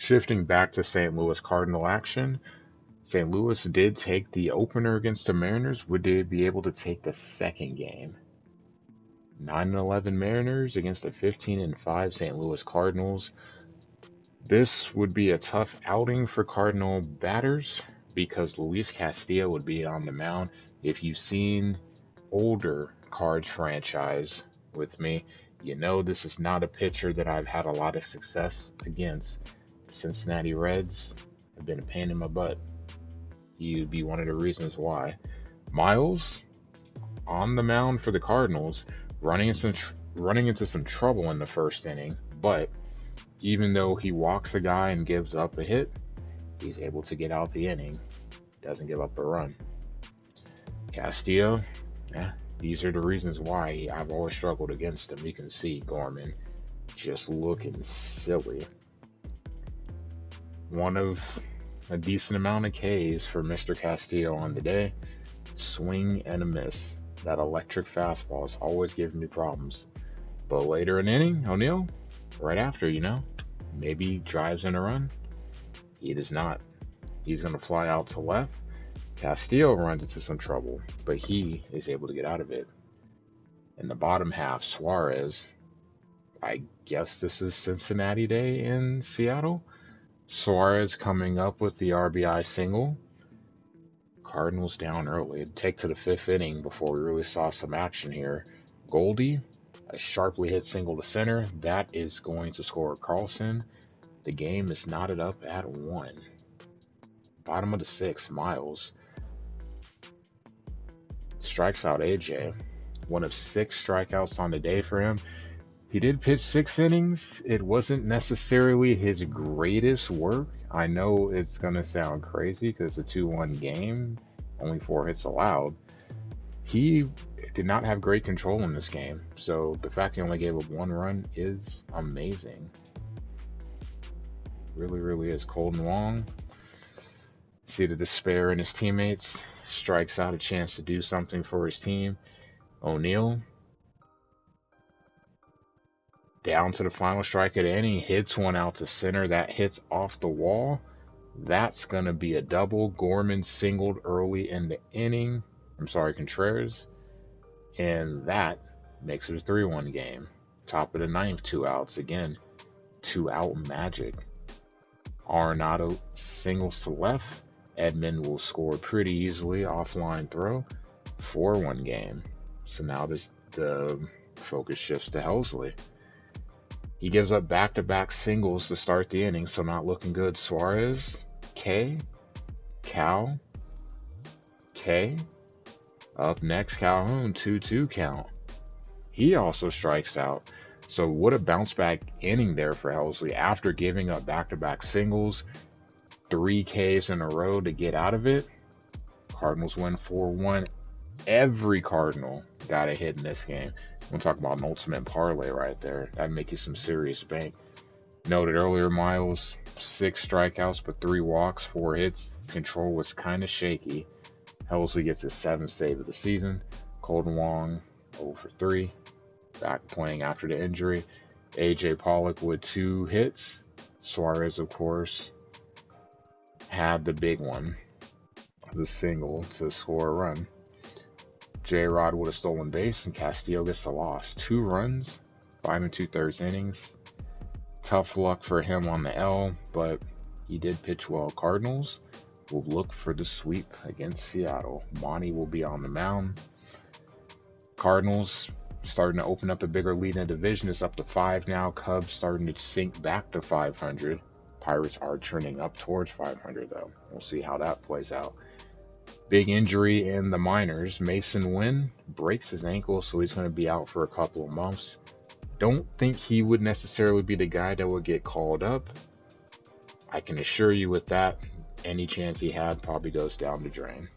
Shifting back to St. Louis Cardinal action, St. Louis did take the opener against the Mariners. Would they be able to take the second game? 9-11 Mariners against the 15-5 St. Louis Cardinals. This would be a tough outing for Cardinal batters because Luis Castillo would be on the mound. If you've seen older Cards franchise with me, you know this is not a pitcher that I've had a lot of success against. The Cincinnati Reds have been a pain in my butt. You'd be one of the reasons why. Miles on the mound for the Cardinals, running into some trouble in the first inning, but even though he walks a guy and gives up a hit, he's able to get out the inning, doesn't give up a run. Castillo, these are the reasons why I've always struggled against him. You can see Gorman just looking silly. One of a decent amount of Ks for Mr. Castillo on the day. Swing and a miss. That electric fastball is always giving me problems. But later in the inning, O'Neill, right after, maybe drives in a run. He does not. He's going to fly out to left. Castillo runs into some trouble, but he is able to get out of it. In the bottom half, Suarez, I guess this is Cincinnati Day in Seattle. Suarez coming up with the RBI single. Cardinals down early. It'd take to the fifth inning before we really saw some action here. Goldie, a sharply hit single to center. That is going to score Carlson. The game is knotted up at 1. Bottom of the 6th, Miles strikes out AJ. One of 6 strikeouts on the day for him. He did pitch 6 innings. It wasn't necessarily his greatest work. I know it's going to sound crazy because it's a 2-1 game, only 4 hits allowed. He did not have great control in this game, so the fact he only gave up 1 run is amazing. Really, really is. Colton Wong, see the despair in his teammates, strikes out a chance to do something for his team. O'Neill, down to the final strike of the inning, hits one out to center. That hits off the wall. That's going to be a double. Gorman singled early in the inning. Contreras. And that makes it a 3-1 game. Top of the 9th, 2 outs. Again, 2-out magic. Arenado singles to left. Edmund will score pretty easily. Offline throw. 4-1 game. So now the focus shifts to Helsley. He gives up back-to-back singles to start the inning, so not looking good. Suarez, K, Cal, K. Up next, Calhoun, 2-2 count. He also strikes out. So what a bounce-back inning there for Helsley after giving up back-to-back singles, 3 Ks in a row to get out of it. Cardinals win 4-1. Every Cardinal got a hit in this game. We'll talk about an ultimate parlay right there. That'd make you some serious bank. Noted earlier, Miles, 6 strikeouts, but 3 walks, 4 hits. Control was kind of shaky. Helsley gets his 7th save of the season. Colton Wong, 0 for 3. Back playing after the injury. AJ Pollock with 2 hits. Suarez, of course, had the big one, the single to score a run. J-Rod with a stolen base, and Castillo gets the loss. 2 runs, 5 2/3 innings. Tough luck for him on the L, but he did pitch well. Cardinals will look for the sweep against Seattle. Monty will be on the mound. Cardinals starting to open up a bigger lead in the division. It's up to 5 now. Cubs starting to sink back to 500. Pirates are trending up towards 500, though. We'll see how that plays out. Big injury in the minors. Mason Wynn breaks his ankle, so he's going to be out for a couple of months. Don't think he would necessarily be the guy that would get called up. I can assure you with that, any chance he had probably goes down the drain.